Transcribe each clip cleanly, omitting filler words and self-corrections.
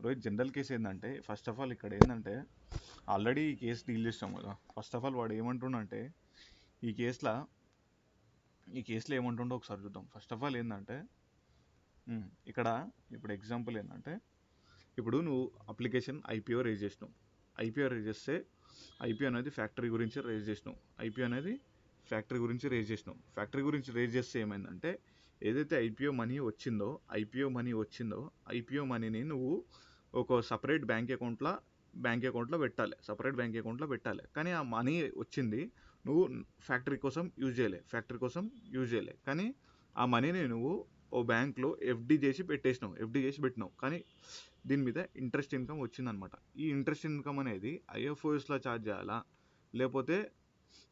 Rohit, general case ఏంటంటే first of all ఇక్కడ ఏంటంటే ఆల్రెడీ ఈ కేసు డీల్ చేస్తాం కదా. ఫస్ట్ ఆఫ్ ఆల్ వాడు ఏమంటుండంటే ఈ కేసులో ఈ కేసులో ఏమంటుండో ఒకసారి చూద్దాం. ఫస్ట్ ఆఫ్ ఆల్ ఏంటంటే ఇక్కడ ఇప్పుడు ఎగ్జాంపుల్ ఏంటంటే ఇప్పుడు నువ్వు అప్లికేషన్ ఐపీఓ రేజ్ చేసినావు. ఐపీఓ రేజ్ చేస్తే ఐపీఓ అనేది ఫ్యాక్టరీ గురించి రేజ్ చేసినావు. ఐపీఓ అనేది ఫ్యాక్టరీ గురించి రేజ్ చేసినావు. ఫ్యాక్టరీ గురించి రేజ్ చేస్తే ఏమైందంటే ఏదైతే ఐపీఓ మనీ వచ్చిందో ఐపీఓ మనీని నువ్వు ఒక సపరేట్ బ్యాంక్ అకౌంట్లో పెట్టాలి. కానీ ఆ మనీ వచ్చింది నువ్వు ఫ్యాక్టరీ కోసం యూజ్ చేయలే. కానీ ఆ మనీని నువ్వు ఓ బ్యాంక్లో ఎఫ్డి చేసి పెట్టినావు. కానీ దీని మీద ఇంట్రెస్ట్ ఇన్కమ్ వచ్చిందనమాట. ఈ ఇంట్రెస్ట్ ఇన్కమ్ అనేది ఐఎఫ్ఓఎస్లో ఛార్జ్ చేయాలా, లేకపోతే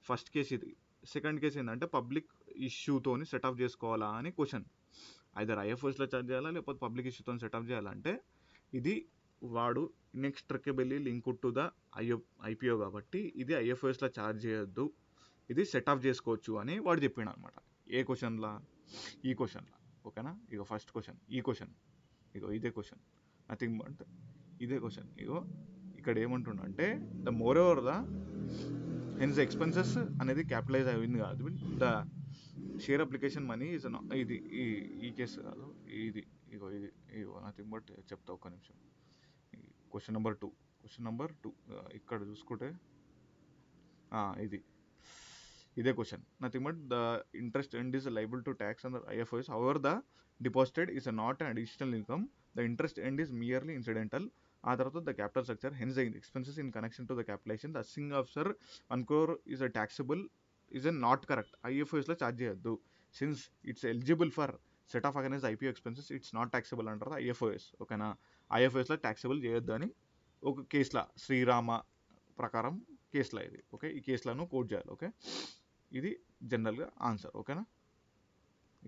ఫస్ట్ కేసు ఇది. సెకండ్ కేసు ఏంటంటే పబ్లిక్ ఇష్యూతోని సెట్ ఆఫ్ చేసుకోవాలా అని క్వశ్చన్. ఐదర్ ఐఎఫ్ఓఎస్లో ఛార్జ్ చేయాలా, లేకపోతే పబ్లిక్ ఇష్యూతో సెట్ ఆఫ్ చేయాలంటే ఇది వాడు ఇన్ఎక్స్ట్రికబుల్లీ లింక్ టు ద ఐపీఓ కాబట్టి ఇది ఐఎఫ్ఓఎస్లో ఛార్జ్ చేయొద్దు, ఇది సెట్ ఆఫ్ చేసుకోవచ్చు అని వాడు చెప్పిండు అనమాట. ఏ క్వశ్చన్లా? ఈ క్వశ్చన్లా. ఓకేనా? ఇగో ఫస్ట్ క్వశ్చన్, ఈ క్వశ్చన్, ఇగో ఇదే క్వశ్చన్, నథింగ్ బట్ ఇదే క్వశ్చన్. ఇగో ఇక్కడ ఏమంటుండంటే the more over the hence expenses అనేది క్యాపిటలైజ్ అయింది కాదు, the share application money is ఇది ఈ కేసు కాదు, ఇగో నథింగ్ బట్ చెప్తా ఒక్క నిమిషం. క్వశ్చన్ నెంబర్ టూ ఇక్కడ చూసుకుంటే ఇదే question. Nothing but the interest earned is liable to tax under IFOS. However the deposited is not an additional income. The interest earned is merely incidental. ఆ తర్వాత the capital structure hence the expenses in connection to the capitalization the assessing officer 1 crore is a taxable is a not correct. ఐఎఫ్ఓఎస్లో charge చేయొద్దు. Since it's eligible for set off against IPO expenses it's not taxable అంటారు IFOS. ఓకేనా? ఐఎఫ్ఓఎస్లో taxable చేయొద్దు అని ఒక కేసులో శ్రీరామ ప్రకారం కేసులో ఇది. ఓకే, ఈ కేసులను కోట్ చేయాలి. ఓకే, ఇది జనరల్గా ఆన్సర్. ఓకేనా?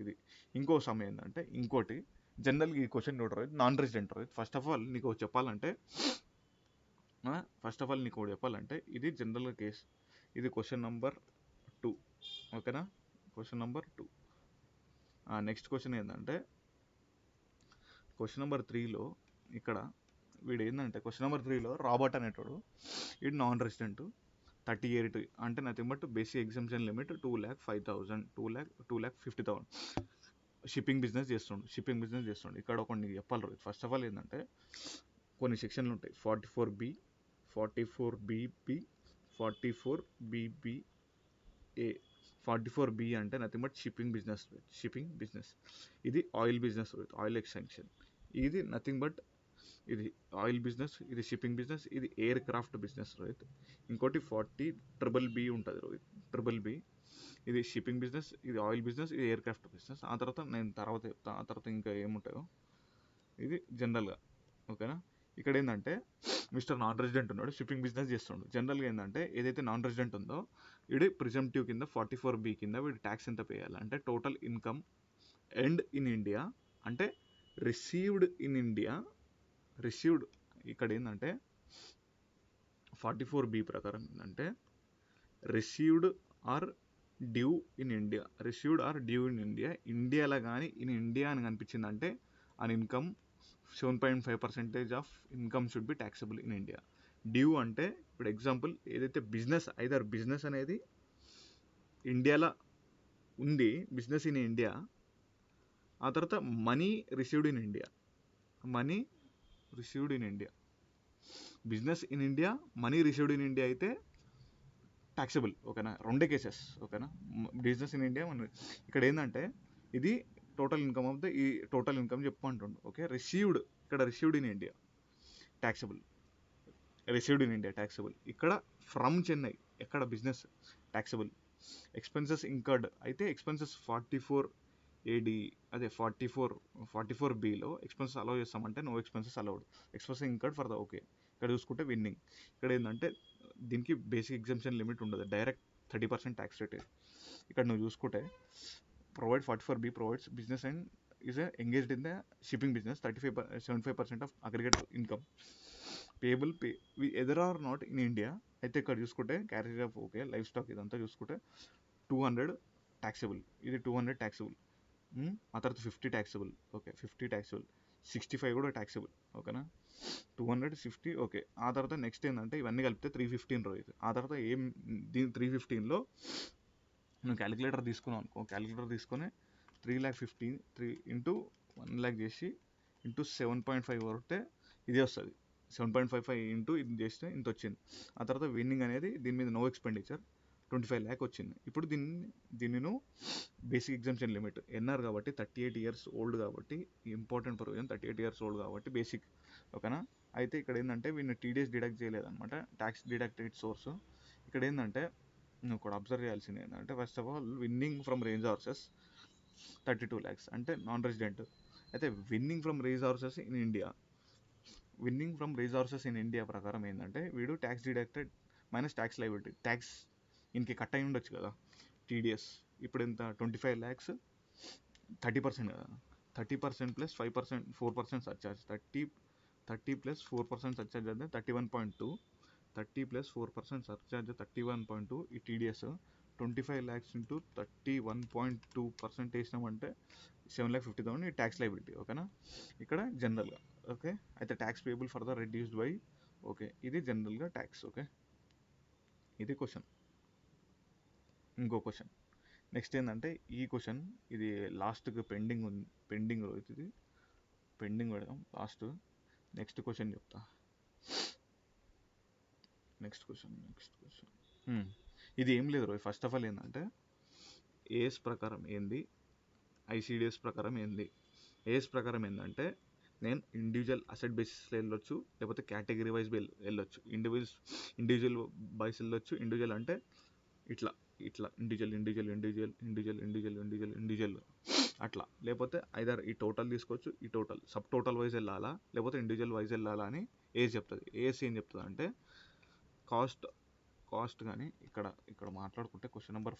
ఇది ఇంకో సమయం ఏంటంటే ఇంకోటి జనరల్గా ఈ క్వశ్చన్ చూడరు, non resident. First of all నీకు చెప్పాలంటే ఇది జనరల్గా కేసు. ఇది క్వశ్చన్ నెంబర్ 2. ఓకేనా? Question number 2. నెక్స్ట్ క్వశ్చన్ ఏంటంటే క్వశ్చన్ నెంబర్ 3లో ఇక్కడ వీడు ఏంటంటే క్వశ్చన్ నెంబర్ 3లో రాబర్ట్ అనేటోడు ఇది నాన్ రెసిడెంట్ 38 అంటే nothing but basic exemption limit 2,05,000 2,50,000 shipping business చేస్తుండు. ఇక్కడ ఒక నీకు చెప్పాలి. ఫస్ట్ ఆఫ్ ఆల్ ఏంటంటే కొన్ని సెక్షన్లు ఉంటాయి, 44B, 44BB, 44BBA. 44B అంటే నథింగ్ బట్ షిప్పింగ్ బిజినెస్. ఇది ఆయిల్ బిజినెస్, ఆయిల్ ఎక్స్టెన్షన్. ఇది నథింగ్ బట్ ఇది ఆయిల్ బిజినెస్, ఇది షిప్పింగ్ బిజినెస్, ఇది ఎయిర్ క్రాఫ్ట్ బిజినెస్. రోహిత్ ఇంకోటి 40BB ఉంటుంది. రోహిత్ 40B ఇది షిప్పింగ్ బిజినెస్, ఇది ఆయిల్ బిజినెస్, ఇది ఎయిర్ క్రాఫ్ట్ బిజినెస్. ఆ తర్వాత నేను తర్వాత చెప్తాను. ఆ తర్వాత ఇంకా ఏముంటాయో ఇది జనరల్గా. ఓకేనా? ఇక్కడ ఏంటంటే మిస్టర్ నాన్ రెసిడెంట్ ఉన్నాడు, షిప్పింగ్ బిజినెస్ చేస్తుండు. జనరల్గా ఏంటంటే ఏదైతే నాన్ రెసిడెంట్ ఉందో వీడి ప్రిజంప్టివ్ కింద 44B కింద వీడి ట్యాక్స్ ఎంత పేయాలి అంటే total income earned in India అంటే రిసీవ్డ్ ఇక్కడ ఏంటంటే 44B ప్రకారం ఏంటంటే received or due in India. ఇండియాలో కానీ ఇన్ ఇండియా అని కనిపించిందంటే an income 7.5% of income should be taxable in India. Due అంటే ఇప్పుడు ఎగ్జాంపుల్ ఏదైతే బిజినెస్ అనేది ఇండియాలో ఉంది, బిజినెస్ ఇన్ ఇండియా. ఆ తర్వాత money received in India, business in India, money received in India అయితే ట్యాక్సబుల్. ఓకేనా? రెండే కేసెస్. ఓకేనా? బిజినెస్ ఇన్ ఇండియా ఇక్కడ ఏంటంటే ఇది టోటల్ ఇన్కమ్ ఆఫ్ ద ఈ టోటల్ ఇన్కమ్ చెప్పంటుండు. Okay, received in India taxable. ఇక్కడ ఫ్రమ్ చెన్నై ఎక్కడ బిజినెస్ ట్యాక్సబుల్. ఎక్స్పెన్సెస్ ఇంకర్డ్ అయితే ఎక్స్పెన్సెస్ 44AD అదే 44Bలో ఎక్స్పెన్సెస్ అలౌ చేస్తామంటే no expenses allowed. Expenses incurred for the okay. ఇక్కడ చూసుకుంటే విన్నింగ్. ఇక్కడ ఏంటంటే దీనికి బేసిక్ ఎగ్జామ్షన్ లిమిట్ ఉండదు, డైరెక్ట్ 30% ట్యాక్స్ రేట్. ఇక్కడ నువ్వు చూసుకుంటే provide 44B provides business and is engaged in the shipping business 75% of aggregate income payable either or not in India. అయితే ఇక్కడ చూసుకుంటే carriage of okay life stock ఇదంతా చూసుకుంటే 200 taxable, ఇది 200 ట్యాక్సబుల్. ఆ తర్వాత 50 ట్యాక్సబుల్. Okay, 50 taxable. 65 కూడా ట్యాక్సిబుల్, ఓకేనా. 250 ఓకే. ఆ తర్వాత నెక్స్ట్ ఏంటంటే ఇవన్నీ కలిపితే 315 రోజు. ఆ తర్వాత దీని 315లో నువ్వు క్యాలిక్యులేటర్ తీసుకున్నావు అనుకో, క్యాలిక్యులేటర్ తీసుకొని 3,50,000 3 ఇంటూ 1,00,000 చేసి ఇంటూ 7.5 కొడితే ఇదే వస్తుంది. 7.55 ఇంటూ ఇది చేస్తే ఇంత వచ్చింది. ఆ తర్వాత విన్నింగ్ అనేది దీని మీద నో ఎక్స్పెండిచర్ 25 lakh వచ్చింది. ఇప్పుడు దీన్ని నువ్వు బేసిక్ ఎగ్జామ్షన్ లిమిట్ ఎన్ఆర్ కాబట్టి 38 years ఓల్డ్ కాబట్టి ఇంపార్టెంట్ ప్రొవిజన్ 38 years ఓల్డ్ కాబట్టి బేసిక్, ఓకేనా. అయితే ఇక్కడ ఏంటంటే వీళ్ళు టీడీఎస్ డిడక్ట్ చేయలేదన్నమాట, ట్యాక్స్ డిడక్టెడ్ సోర్స్. ఇక్కడ ఏంటంటే నువ్వు కూడా అబ్జర్వ్ చేయాల్సింది ఏంటంటే first of all winning from resources 32 lakhs అంటే నాన్ రెసిడెంట్. అయితే winning from resources in India ప్రకారం ఏంటంటే వీడు tax deducted minus tax liability, tax ఇంక కట్ అయి ఉండొచ్చు కదా టీడీఎస్. ఇప్పుడు ఎంత 25 lakhs 30% కదా, 30% ప్లస్ 5% 4% సర్చార్జ్, 30 ప్లస్ 4% సర్చార్జ్ అంటే 31.2, 30 ప్లస్ 4% సర్చార్జ్ 31.2. ఈ టీడీఎస్ 25 lakhs ఇంటూ 31.2% వేసినామంటే 7,50,000 ఈ ట్యాక్స్ లైబిలిటీ, ఓకేనా. ఇక్కడ జనరల్గా ఓకే. అయితే tax payable further reduced by, okay ఇది జనరల్గా ట్యాక్స్, ఓకే. ఇది క్వశ్చన్. ఇంకో క్వశ్చన్ నెక్స్ట్ ఏంటంటే ఈ క్వశ్చన్ ఇది లాస్ట్కి పెండింగ్ ఇది పెండింగ్ పెడదాం లాస్ట్. నెక్స్ట్ క్వశ్చన్ చెప్తా. నెక్స్ట్ క్వశ్చన్ ఇది ఏం లేదు రోయ్. ఫస్ట్ ఆఫ్ ఆల్ ఏంటంటే ఏఎస్ ప్రకారం ఏంది, ఐసిడిఎస్ ప్రకారం ఏంది. ఏఎస్ ప్రకారం ఏంటంటే నేను ఇండివిజువల్ అసెట్ బేసిస్లో వెళ్ళొచ్చు, లేకపోతే కేటగిరీ వైజ్ వెళ్ళొచ్చు. ఇండివిజువల్ వైజ్ వెళ్ళొచ్చు. ఇండివిజువల్ అంటే ఇట్లా ఇండివిజువల్ అట్లా, లేకపోతే ఐదర్ ఈ టోటల్ తీసుకోవచ్చు, ఈ టోటల్ సబ్ టోటల్ వైజ్ వెళ్ళాలా, లేకపోతే ఇండివిజువల్ వైజ్ వెళ్ళాలా అని ఏఎస్ చెప్తుంది. ఏఎస్ ఏం చెప్తుంది అంటే కాస్ట్ కానీ ఇక్కడ మాట్లాడుకుంటే క్వశ్చన్ నెంబర్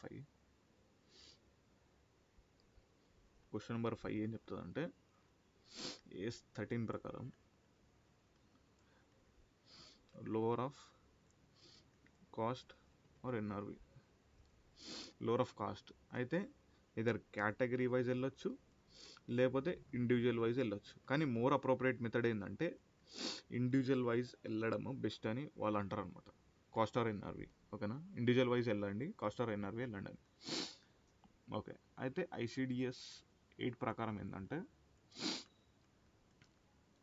5 ఏం చెప్తుంది అంటే ఏఎస్ 13 ప్రకారం lower of cost or NRV, lower of cost అయితే ఇదర్ కేటగిరీ వైజ్ వెళ్ళొచ్చు, లేకపోతే ఇండివిజువల్ వైజ్ వెళ్ళొచ్చు. కానీ మోర్ అప్రోప్రియేట్ మెథడ్ ఏంటంటే ఇండివిజువల్ వైజ్ వెళ్ళడం బెస్ట్ అని వాళ్ళు అంటారు అనమాట. కాస్ట్ ఆర్ ఎన్ఆర్వి, ఓకేనా. ఇండివిజువల్ వైజ్ వెళ్ళండి, కాస్ట్ ఆర్ ఎన్ఆర్వి వెళ్ళండి అని, ఓకే. అయితే ఐసిడిఎస్ 8 ప్రకారం ఏంటంటే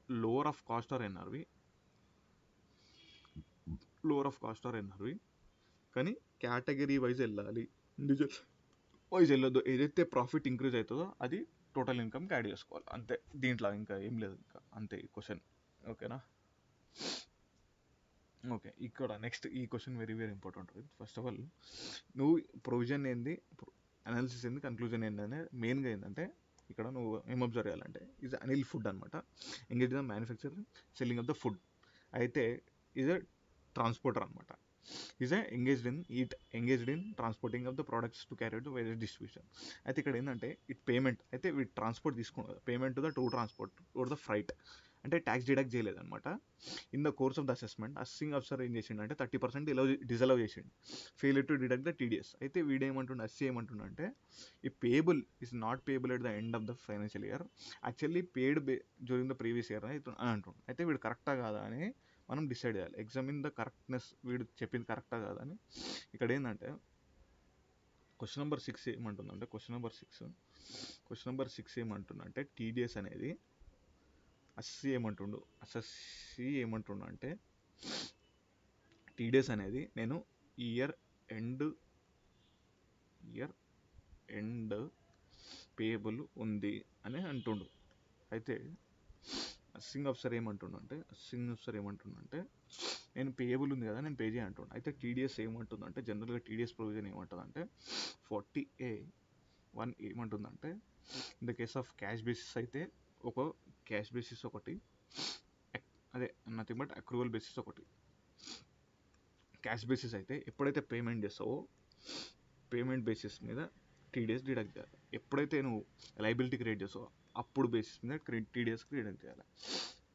lower of cost or NRV కానీ కేటగిరీ వైజ్ వెళ్ళాలి, ఇండివిజువల్ వైజ్ వెళ్ళొద్దు. ఏదైతే ప్రాఫిట్ ఇంక్రీజ్ అవుతుందో అది టోటల్ ఇన్కమ్కి యాడ్ చేసుకోవాలి, అంతే. దీంట్లో ఇంకా ఏం లేదు, ఇంకా అంతే ఈ క్వశ్చన్, ఓకేనా. ఓకే, ఇక్కడ నెక్స్ట్ ఈ question very very important. First of all నువ్వు ప్రొవిజన్ ఏంది, అనాలిసిస్ ఏంది, కన్క్లూజన్ ఏంది అనేది మెయిన్గా ఏంటంటే ఇక్కడ నువ్వు ఏం అబ్జర్వ్ చేయాలంటే ఇది అనిల్ ఫుడ్ అనమాట. Engage in the manufacturing selling of the food. అయితే ఇది ట్రాన్స్పోర్టర్ అనమాట. Is engaged in transporting of the products to carry to various distribution. అయితే ఇక్కడ ఏంటంటే పేమెంట్ అయితే వీటి ట్రాన్స్పోర్ట్ తీసుకున్నారు, payment to the two transport or the freight అంటే ట్యాక్స్ డిడక్ట్ చేయలేదన్నమాట. In the course of the assessment assessing officer ఏం చేసిండు అంటే 30% డిజలవ్ చేసిండు, failure to deduct the TDS. అయితే వీడేమంటుండే ఏమంటుండే అంటే ఈ payable is not payable at the end of the financial year, actually paid during the previous year అని అంటుండు. అయితే వీడు కరెక్టా కాదా అని మనం డిసైడ్ చేయాలి, ఎగ్జామిన్ ద కరెక్ట్నెస్, వీడు చెప్పింది కరెక్టా కాదా అని. ఇక్కడ ఏంటంటే క్వశ్చన్ నెంబర్ 6 ఏమంటుందంటే టీడీఎస్ అనేది అస్సీ ఏమంటుండు అంటే టీడీఎస్ అనేది నేను ఇయర్ ఎండ్ పేబుల్ ఉంది అని అంటుండు. అయితే అస్సింగ్ ఆఫీసర్ ఏమంటుండంటే నేను పేయబుల్ ఉంది కదా, నేను పే చేయంటుండు. అయితే టీడీఎస్ ఏమంటుందంటే జనరల్గా టీడీఎస్ ప్రొవిజన్ ఏమంటుందంటే 40A(1) ఏమంటుందంటే in the case of cash basis అయితే ఒక క్యాష్ బేసిస్ ఒకటి, అదే నథింగ్ బట్ అక్రూవల్ బేసిస్ ఒకటి. క్యాష్ బేసిస్ అయితే ఎప్పుడైతే పేమెంట్ చేస్తావో పేమెంట్ బేసిస్ మీద టీడీఎస్ డిడక్ట్ చేయాలి. ఎప్పుడైతే నువ్వు లైబిలిటీ క్రియేట్ చేస్తావో అప్పుడు బేసిస్ మీద టీడీఎస్ డిడక్ట్ చేయాలి.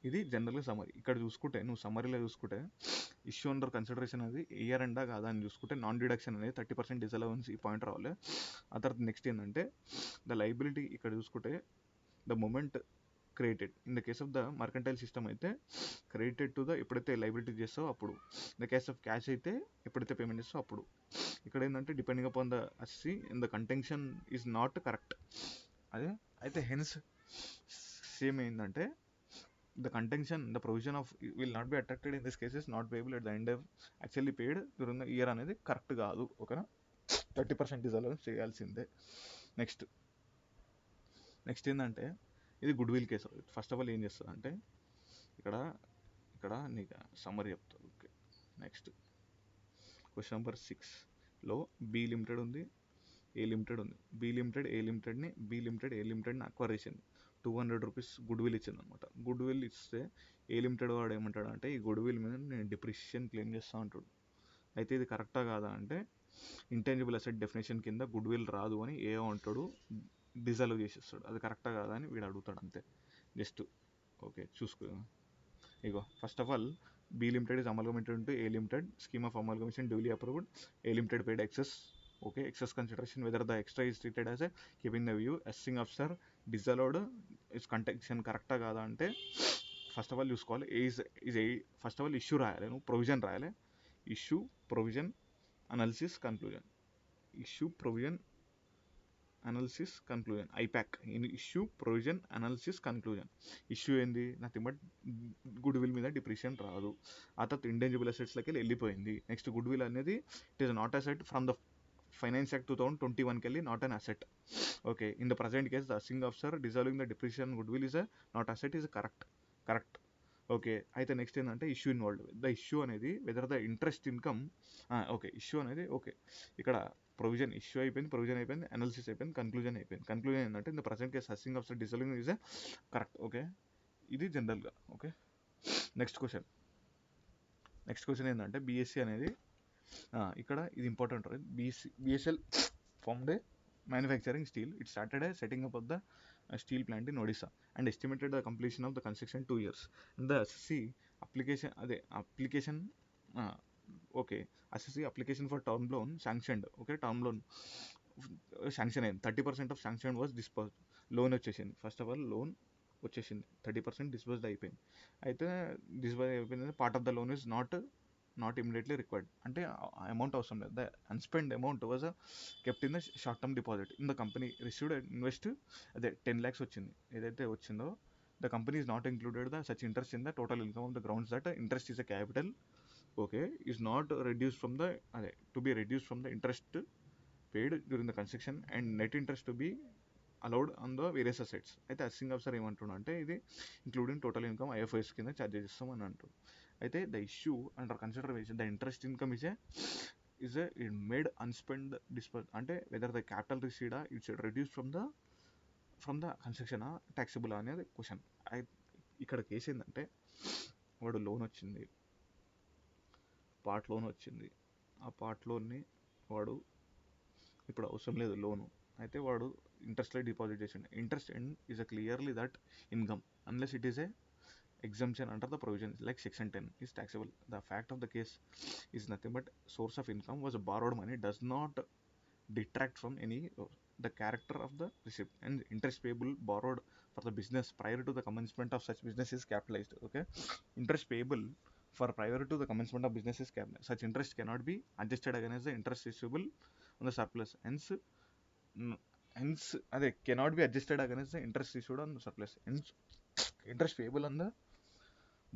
ఇది జనరల్గా సమ్మరీ. ఇక్కడ చూసుకుంటే నువ్వు సమ్మరీలో చూసుకుంటే ఇష్యూ అండర్ కన్సిడరేషన్ అది ఇయర్ ఎండా కాదా అని చూసుకుంటే నాన్ డిడక్షన్ అనేది 30% డిసలవెన్స్ ఈ పాయింట్ రావాలి. ఆ తర్వాత నెక్స్ట్ ఏంటంటే ద లైబిలిటీ ఇక్కడ చూసుకుంటే the moment created. In the case of the mercantile system అయితే క్రెడిటెడ్ టు ద ఎప్పుడైతే లైబిలిటీ చేస్తావో అప్పుడు. In the case of cash అయితే ఎప్పుడైతే పేమెంట్ చేస్తావో అప్పుడు. ఇక్కడ ఏంటంటే depending upon the assessee in the contention is not correct. అదే అయితే హెన్స్ సేమ్ ఏంటంటే the contention, the provision of will not be attracted in this case is not payable at the end of actually paid during the year అనేది correct కాదు. ఓకేనా, 30% disallowance చేయాల్సిందే. Next ఏంటంటే ఇది goodwill case. First of all ఏం చేస్తుంది అంటే ఇక్కడ నీకు సమ్మరీ చెప్తాను. ఓకే, నెక్స్ట్ క్వశ్చన్ నెంబర్ 6లో బి లిమిటెడ్ ఉంది, ఏ లిమిటెడ్ ఉంది. బి లిమిటెడ్ ఏ లిమిటెడ్ని అక్వైర్ చేసింది. 200 రూపీస్ గుడ్ విల్ ఇచ్చింది అనమాట. గుడ్ విల్ ఇస్తే ఏ లిమిటెడ్ వాడు ఏమంటాడు అంటే ఈ గుడ్ విల్ మీద నేను డిప్రిషియేషన్ క్లెయిమ్ చేస్తా అంటాడు. అయితే ఇది కరెక్టా కాదా అంటే ఇంటెంజిబుల్ అసెట్ డెఫినేషన్ కింద గుడ్ విల్ రాదు అని ఏ అంటాడు, డిజాల్వ్ చేసేస్తాడు. అది కరెక్టా కాదా అని వీడు అడుగుతాడు అంతే. జస్ట్ ఓకే చూసుకో. ఇగో first of all B limited is amalgamated into A limited, scheme of amalgamation duly approved, A limited paid excess. Okay, excess consideration whether the extra is treated as a keeping the view assessing officer disallowed is contention కరెక్టా కాదా అంటే first of all చూసుకోవాలి. First of all issue రాయాలి, నువ్వు provision రాయాలి. Issue provision analysis conclusion, issue provision analysis conclusion, IPAC. Issue provision analysis conclusion. Issue ఏంది, nothing but goodwill మీద depreciation రాదు. ఆ తర్వాత ఇంటెంజిబుల్ అసెట్స్లోకి వెళ్ళిపోయింది. నెక్స్ట్ గుడ్ విల్ అనేది it is not asset from the finance act 2021 వెళ్ళి not an asset. Okay, in the present case the assessing officer disallowing the depreciation goodwill is not asset is correct. Okay, అయితే next ఏంటంటే issue involved. The issue అనేది whether the interest income. Okay, issue అనేది okay ఇక్కడ provision issue అయిపోయింది, provision అయిపోయింది, analysis అయిపోయింది, conclusion అయిపోయింది. Conclusion ఏంటంటే in the present case assessing officer disallowing is correct. Okay, ఇది జనరల్గా. ఓకే, నెక్స్ట్ క్వశ్చన్ ఏంటంటే బీఎస్సీ అనేది ఇక్కడ ఇది important. BSL formed a manufacturing steel. It started a setting up of the steel plant in Odisha and estimated the completion of the construction 2 years. And the SSC application for term loan sanctioned. Okay, term loan sanction అయింది. 30% of sanction was disbursed. Loan వచ్చేసింది. First of all loan వచ్చేసింది, 30% disbursed అయిపోయింది. అయితే disburse అయిపోయింది, part of the loan is not immediately required. అంటే amount అవసరం లేదు. The unspent amount was kept in the short term deposit in the company received invest. అదే 10 lakhs వచ్చింది. ఏదైతే వచ్చిందో the company is not included the such interest in the total income of the grounds that interest is a capital. Okay, is not reduce from the to be reduce from the interest paid during the construction and net interest to be allowed on the various assets. అయితే అస్సింగ్ officer ఏమంటున్నా అంటే ఇది including total income IFRS కింద charge చేస్తాం అని అంటారు. అయితే the issue under consideration the interest income is it made unspent disburse. అంటే వెదర్ ద క్యాపిటల్ రిసీడా it should reduce from the construction taxable అనేది క్వశ్చన్. ఇక్కడ కేసు ఏంటంటే వాడు లోన్ వచ్చింది, పార్ట్ లోన్ వచ్చింది. ఆ పార్ట్ లోన్ని వాడు ఇప్పుడు అవసరం లేదు లోను. అయితే వాడు ఇంట్రెస్ట్లో డిపాజిట్ చేసిండు. Interest end is clearly that income unless it is a exemption under the provisions like section 10 is taxable. The fact of the case is nothing but source of income was borrowed money does not detract from any the character of the receipt, and interest payable borrowed for the business prior to the commencement of such business is capitalized. Okay, interest payable for prior to the commencement of business is capitalized. Such interest cannot be adjusted against the interest receivable on the surplus. Hence cannot be adjusted against the interest received on the surplus. Hence interest payable on the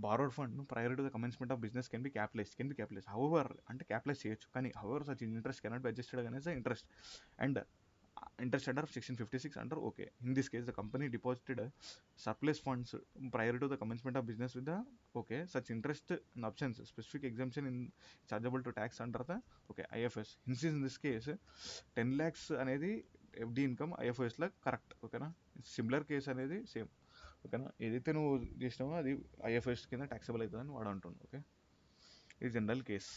borrowed fund prior to the commencement of business can be capitalized. However, అంటే capitalize చేయొచ్చు, కానీ however such interest cannot be adjusted against the interest and interest under section 56 under. Okay, in this case the company deposited surplus funds prior to the commencement of business with the such interest and options specific exemption in chargeable to tax under the IFS. Hence in this case 10 lakhs అనేది FD income IFSలో correct. ఓకేనా, similar case అనేది same. ఓకేనా, ఏదైతే నువ్వు చేసినావో అది IFS కింద taxable అవుతుందని వాడు అంటుండు. ఓకే, ఇది జనరల్ కేస్.